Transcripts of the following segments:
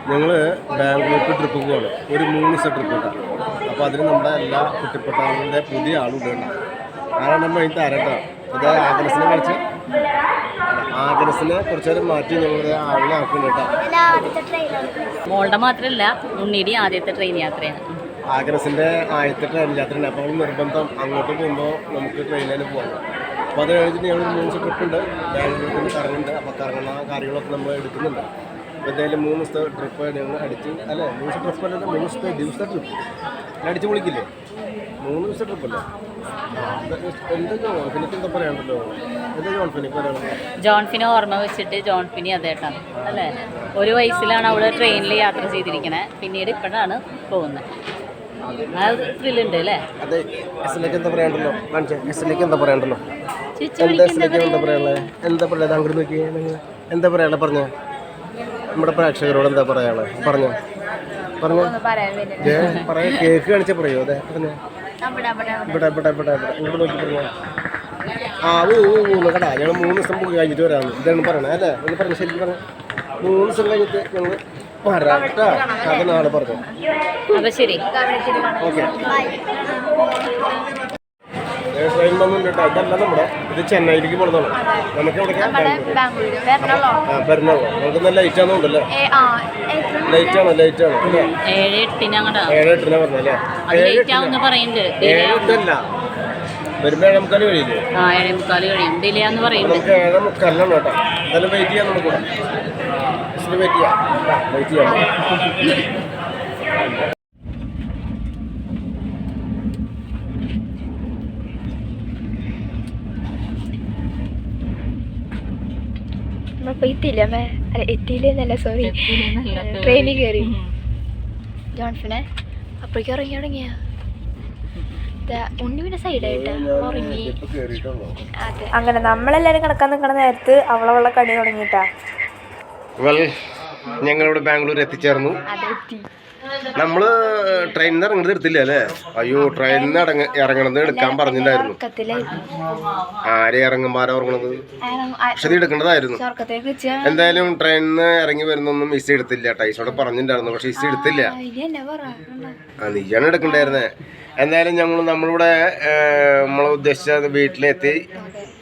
ഞങ്ങൾ ബാംഗ്ലൂർക്ക് ട്രിപ്പ് പോവാണ്. ഒരു 3 ദിവസം ട്രിപ്പ് കിട്ടാം. അപ്പോൾ അതിന് നമ്മുടെ എല്ലാ കുട്ടിപ്പട്ടാളുടെ പുതിയ ആളുണ്ട്. ആരാണ് നമ്മൾ അതിന് തരട്ടോ. അതായത് ആഗ്രസിനെ കളിച്ച് ആഗ്രസിനെ കുറച്ചു നേരം മാറ്റി ഞങ്ങളുടെ ആളിനെ ആക്കുന്നുണ്ട്. മോളുടെ മാത്രമല്ല ഉണ്ണിയുടെ ആദ്യത്തെ ട്രെയിൻ യാത്രയാണ്. ആഗ്രസിൻ്റെ ആദ്യത്തെ ട്രെയിൻ യാത്രയാണ്. അപ്പോൾ നിർബന്ധം അങ്ങോട്ട് പോകുമ്പോൾ നമുക്ക് ട്രെയിനിൽ പോകാം. അപ്പോൾ അത് കഴിഞ്ഞിട്ട് ഞങ്ങൾ 3 ദിവസം ട്രിപ്പ് ഉണ്ട്. ബാംഗ്ലൂരിൽ കറങ്ങുന്നുണ്ട്. അപ്പോൾ കറങ്ങുന്ന കാര്യങ്ങളൊക്കെ നമ്മൾ എടുക്കുന്നുണ്ട്. അപ്പോൾ എന്തായാലും 3 ദിവസത്തെ ട്രിപ്പ് ഞങ്ങൾ അടിച്ച് അല്ലേ 3 ദിവസം ട്രിപ്പ് അല്ലേ 3 ദിവസത്തെ ട്രിപ്പ് അടിച്ച് വിളിക്കില്ലേ 3 ദിവസത്തെ ട്രിപ്പല്ലേ. എന്താ ജോൺഫിനിക്ക് എന്താ പറയാനുണ്ടല്ലോ. എന്താ ജോൺഫിനിക്ക് പറയാനുള്ളത്? ജോൺഫിനെ ഓർമ്മ വെച്ചിട്ട് ജോൺഫിനി അതേട്ടാണ് അല്ലേ. 1 വയസ്സിലാണ് അവള് ട്രെയിനിൽ യാത്ര ചെയ്തിരിക്കണേ. പിന്നീട് ഇപ്പോഴാണ് പോകുന്നത്. ത്രില്ലുണ്ട് അല്ലേ. അതെ. എസിലേക്ക് എന്താ പറയാനുണ്ടല്ലോ. എസിലേക്ക് എന്താ പറയാനുണ്ടല്ലോ. എന്താ പറയാനുള്ളത്? എന്താ പറയാ അങ്ങോട്ട് നോക്കി എന്താ പറയാനുള്ളത് പറഞ്ഞ നമ്മുടെ പ്രേക്ഷകരോട് എന്താ പറയാനുള്ളത് പറഞ്ഞോ പറയാ. കേക്ക് കാണിച്ചാൽ പറയോ. അതെ പറഞ്ഞോ. ഇവിടെ ഇങ്ങോട്ട് നോക്കി പറഞ്ഞോ. കേട്ടാ ഞങ്ങൾ 3 ദിവസം പോയി കഴിഞ്ഞിട്ട് വരാമെന്ന് ഇതാണ് പറയണേ അല്ലേ. ഒന്ന് പറഞ്ഞു ശരിക്കും പറഞ്ഞു 3 ദിവസം കഴിഞ്ഞിട്ട് ഞങ്ങൾ വരാം കേട്ടോ. അത് നാളെ പറഞ്ഞു. അപ്പൊ ശരി ഓക്കെ. ട്രെയിൻ വന്നിട്ടുണ്ട് കേട്ടോ. ഇതല്ല നമ്മുടെ ഇത് ചെന്നൈയിലേക്ക് പോകുന്നതാണ്. നമുക്ക് എവിടേക്കാണ് എറണാകുളം. നമുക്ക് നല്ല ലൈറ്റ് ആണെന്നുണ്ടല്ലേ. ലൈറ്റാണ് 7:08 പറഞ്ഞല്ലേ. 7:08 വരുമ്പോ 7:45 കഴിയില്ലേ. 7:45 ഡിലേ ആന്ന് പറയുന്നത്. നമുക്ക് 7:45 കേട്ടോ. എന്തായാലും വെയിറ്റ് ചെയ്യാം. നമുക്ക് വെയിറ്റ് ചെയ്യാം. എത്തിയില്ല അല്ല എത്തിയില്ലെന്നല്ല സോറി ട്രെയിനിൽ കയറി ജോൺഫിനെ അപ്പോഴേക്കും ഇറങ്ങി തുടങ്ങിയ ഉണ്ണി പിന്നെ സൈഡായിട്ട് ഉറങ്ങി. അതെ അങ്ങനെ നമ്മളെല്ലാരും കിടക്കാൻ നിൽക്കണ നേരത്ത് അവളെ കണി തുടങ്ങിയിട്ടാ. ഞങ്ങളിവിടെ ബാംഗ്ലൂർ എത്തിച്ചേർന്നു. നമ്മള് ട്രെയിനിൽ നിന്ന് ഇറങ്ങുന്നത് എടുത്തില്ല അല്ലേ. അയ്യോ ട്രെയിനിൽ നിന്ന് ഇറങ്ങണത് എടുക്കാൻ പറഞ്ഞിട്ടുണ്ടായിരുന്നു. ആരെ ഇറങ്ങുമ്പോ ആരാ ഉറങ്ങണത്. പക്ഷെ ഇത് എടുക്കേണ്ടതായിരുന്നു. എന്തായാലും ട്രെയിനിൽ നിന്ന് ഇറങ്ങി വരുന്നൊന്നും ഇസി എടുത്തില്ല. ടൈസോടെ പറഞ്ഞിട്ടുണ്ടായിരുന്നു. പക്ഷെ ഇസി എടുത്തില്ല. നീയാണ് എടുക്കണ്ടായിരുന്നേ. എന്തായാലും നമ്മളിവിടെ നമ്മളെ ഉദ്ദേശിച്ച വീട്ടിലെത്തി.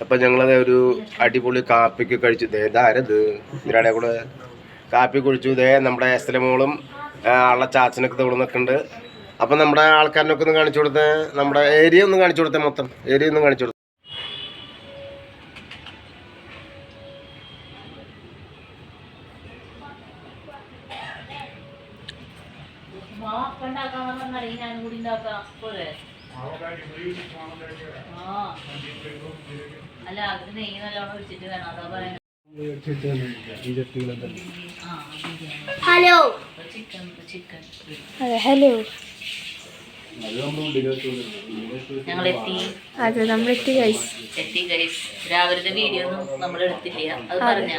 അപ്പൊ ഞങ്ങളത് ഒരു അടിപൊളി കാപ്പിക്ക് കഴിച്ചു. ഇതാരത് ഇതിനിടെ കൂടെ കാപ്പി കുടിച്ചു. നമ്മുടെ എസ്ലമോളും ആളുടെ ചാച്ചനൊക്കെ ഇവിടെ നിൽക്കുന്നുണ്ട്. അപ്പം നമ്മുടെ ആൾക്കാരിനൊക്കെ ഒന്ന് കാണിച്ചു കൊടുത്തേ. നമ്മുടെ ഏരിയ ഒന്ന് കാണിച്ചു കൊടുത്തേ. മൊത്തം ഏരിയ ഒന്ന് കാണിച്ചു കൊടുത്തേ. അല്ല അത് നെയ്യ് നല്ലോണം ഒഴിച്ചിട്ട് വേണം. അതാ പറയുന്നത്. ഹലോ ഹലോ നമ്മളെത്തി ഗൈസ്. രാവിലത്തെ വീഡിയോ ഒന്നും നമ്മൾ എടുത്തില്ല. അത് പറഞ്ഞ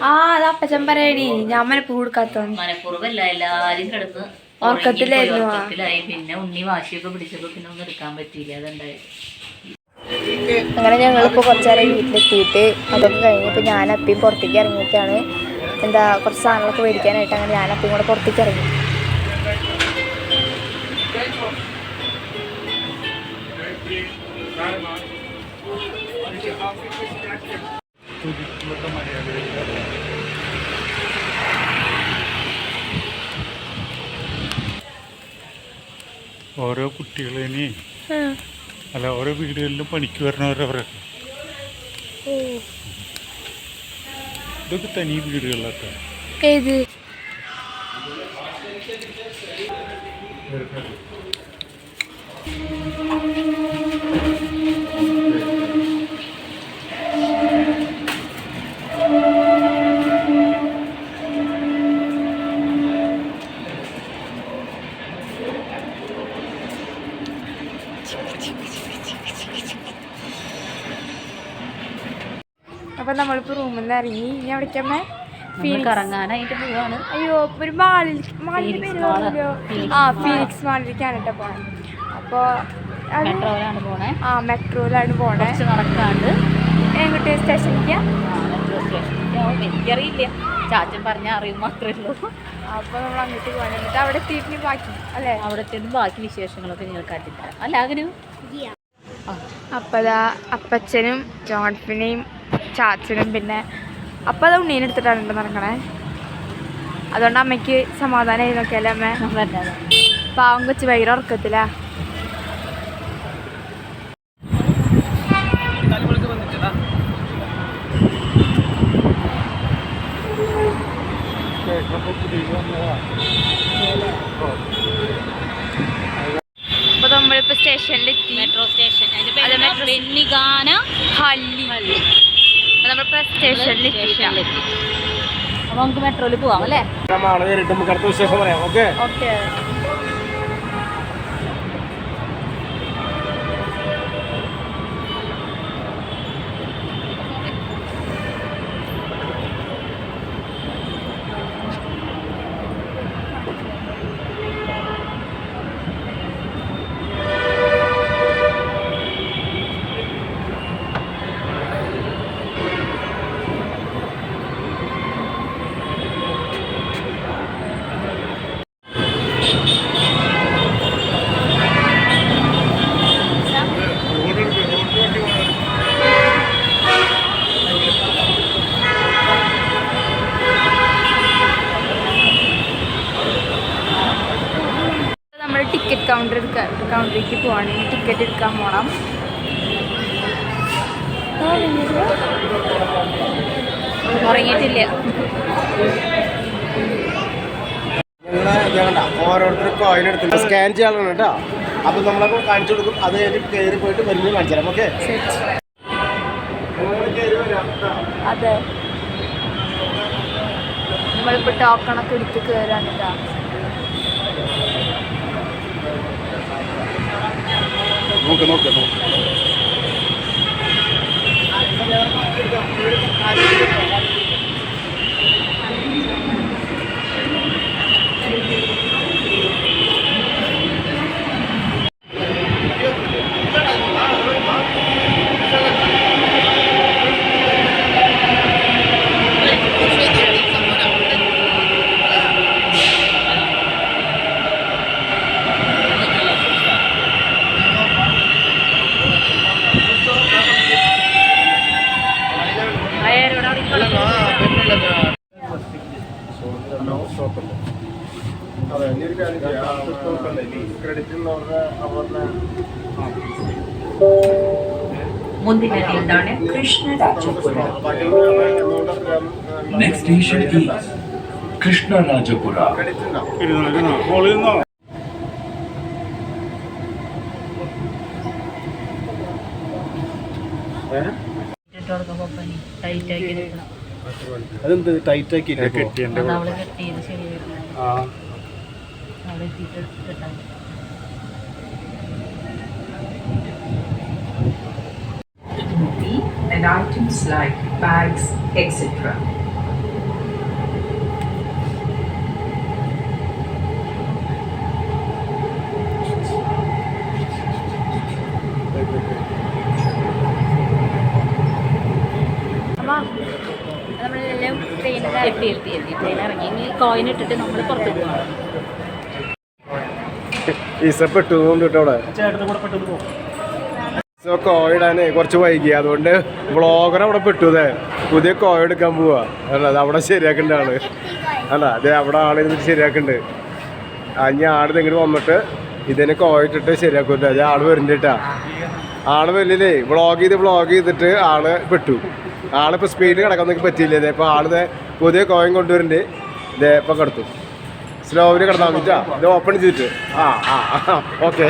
അത് അപ്പച്ചൻ പറയടി. ഞാൻ മനപ്പൂർവ്വം കൊടുക്കാത്തോണ്ട്. മനപ്പൂർവ്വമല്ല, എല്ലാരും കിടന്ന് ഉറക്കത്തിലായി. പിന്നെ ഉണ്ണി വാശിയൊക്കെ പിടിച്ചപ്പോ പിന്നെ ഒന്നും എടുക്കാൻ പറ്റിയില്ല. അതുണ്ടായി. അങ്ങനെ ഞങ്ങളിപ്പോൾ കുറച്ച് നേരം വീട്ടിലെത്തിയിട്ട് അതൊക്കെ കഴിഞ്ഞപ്പോൾ ഞാനപ്പയും പുറത്തേക്ക് ഇറങ്ങിയിട്ടാണ്. കുറച്ച് സാധനങ്ങളൊക്കെ മേടിക്കാനായിട്ട്. അങ്ങനെ ഞാനപ്പയും കൂടെ പുറത്തേക്ക് ഇറങ്ങി. ഓരോ കുട്ടികളെ അല്ല ഓരോ വീടുകളിലും പണിക്ക് വരണവരവരൊക്കെ ഇതൊക്കെ തനി വീടുകളിലൊക്കെ. ഏത് അപ്പം നമ്മളിപ്പോൾ റൂമിൽ നിന്ന് ഇറങ്ങി. ഇനി എവിടേക്കമ്മേ കറങ്ങാനായിട്ട് പോവാണ്. അയ്യോ ഒരു മാളിന്റെ പേര് പറഞ്ഞല്ലോ. ഫീനിക്സ് മാളിലേക്കാണ് കേട്ടോ പോണേ. അപ്പോൾ മെട്രോയിലാണ് പോണേ. മെട്രോയിലാണ് പോണേ. നടക്കാണ്ട് എങ്ങോട്ട് സ്റ്റേഷനിലേക്ക്? മെട്രോ സ്റ്റേഷനിലേക്കാവും, എനിക്കറിയില്ല. ചാച്ചൻ പറഞ്ഞാൽ അറിയും മാത്രമേ ഉള്ളൂ. അപ്പോൾ നമ്മൾ അങ്ങോട്ട് പോകാൻ, എന്നിട്ട് അവിടെ എത്തിയിട്ട് ബാക്കി അല്ലേ? അവിടെ എത്തിയിട്ട് ബാക്കി വിശേഷങ്ങളൊക്കെ നിങ്ങൾ കാട്ടിത്തരാം അല്ല അങ്ങനെ. അപ്പം അതാ അപ്പച്ചനും ജോൺഫിനെയും ചാച്ചനും പിന്നെ അപ്പം അത് ഉണ്ണീനെ എടുത്തിട്ടാണ് നടക്കണേ. അതുകൊണ്ട് അമ്മയ്ക്ക് സമാധാനമായി നോക്കിയാലേ അമ്മ. പാവം കൊച്ച് ഭയങ്കര ഉറക്കത്തിലാ. അപ്പോൾ നമ്മളിപ്പോൾ സ്റ്റേഷനിലെത്തി. Metro station Benniganahalli. അപ്പോൾ നമ്മളിപ്പോൾ സ്റ്റേഷനിലെത്തി. അപ്പോൾ നമുക്ക് മെട്രോയിൽ പോവാം അല്ലേ? ആള് കയറിയിട്ട് നമുക്ക് അടുത്ത വിശേഷം പറയാം. ഓക്കെ. ഓക്കെ. ടിക്കറ്റ് കൗണ്ടറിലേക്ക് പോവാണ്. ടിക്കറ്റ് എടുക്കാൻ പോകണം. ഉറങ്ങിയിട്ടില്ല. ഓരോരുത്തർ കോയിൻ എടുത്തിട്ട് സ്കാൻ ചെയ്യാനാണ് കേട്ടോ. അപ്പൊ നമ്മളൊക്കെ കാണിച്ചു കൊടുക്കും. അത് കഴിഞ്ഞിട്ട് കയറി പോയിട്ട് വരുന്നത് കാണിച്ചു തരാം. ഓക്കെ. അതെ, നമ്മളിപ്പോൾ ടോക്കണൊക്കെ എടുത്ത് കയറാനിട്ടാ. നോക്ക് നോക്ക് നോക്ക്. ಮುಂದಿನ ನಿಲ್ದಾಣ Krishnarajapura. Next station is Krishnarajapura. അതെന്ത് ടൈറ്റ് ആക്കി അവള് കെട്ടിയത് ശരിയായിരുന്നു. അവിടെ എത്തിയിട്ട് കെട്ടാൻ And items like bags, etc. നമ്മളെല്ലാം ട്രെയിനിൽ എത്തി ട്രെയിൻ ഇറങ്ങി. ഇനി കോയിൻ ഇട്ടിട്ട് നമ്മൾ പുറത്ത് പോകണം. ഈസപ്പെട്ടു കേട്ടോടെ. കോയിടാനേ കുറച്ച് വൈകി, അതുകൊണ്ട് വ്ളോഗർ അവിടെ പെട്ടു. അതെ, പുതിയ കോയ എടുക്കാൻ പോവാ. അല്ല, അത് അവിടെ ശരിയാക്കേണ്ട ആള് അല്ല, അതെ അവിടെ ആളിരുന്നിട്ട് ശരിയാക്കുന്നുണ്ട്. ഇനി ആട് ഇങ്ങോട്ട് വന്നിട്ട് ഇതിനെ കോയിട്ടിട്ട് ശരിയാക്കൂല. അത് ആള് വരുന്നുണ്ടാ. ആള് വലിയതേ വ്ളോഗ് ചെയ്തിട്ട് ആള് പെട്ടു. ആളിപ്പോൾ സ്പീഡിൽ കിടക്കാൻ പറ്റിയില്ല. ഇതേ ഇപ്പോൾ ആളിത് പുതിയ കോയിൻ കൊണ്ടുവരുന്നുണ്ട്. ഇതേ ഇപ്പം കിടത്തും. സ്ലോവിൽ കിടത്താൻ പറ്റാ. ഇത് ഓപ്പൺ ചെയ്തിട്ട് ഓക്കെ.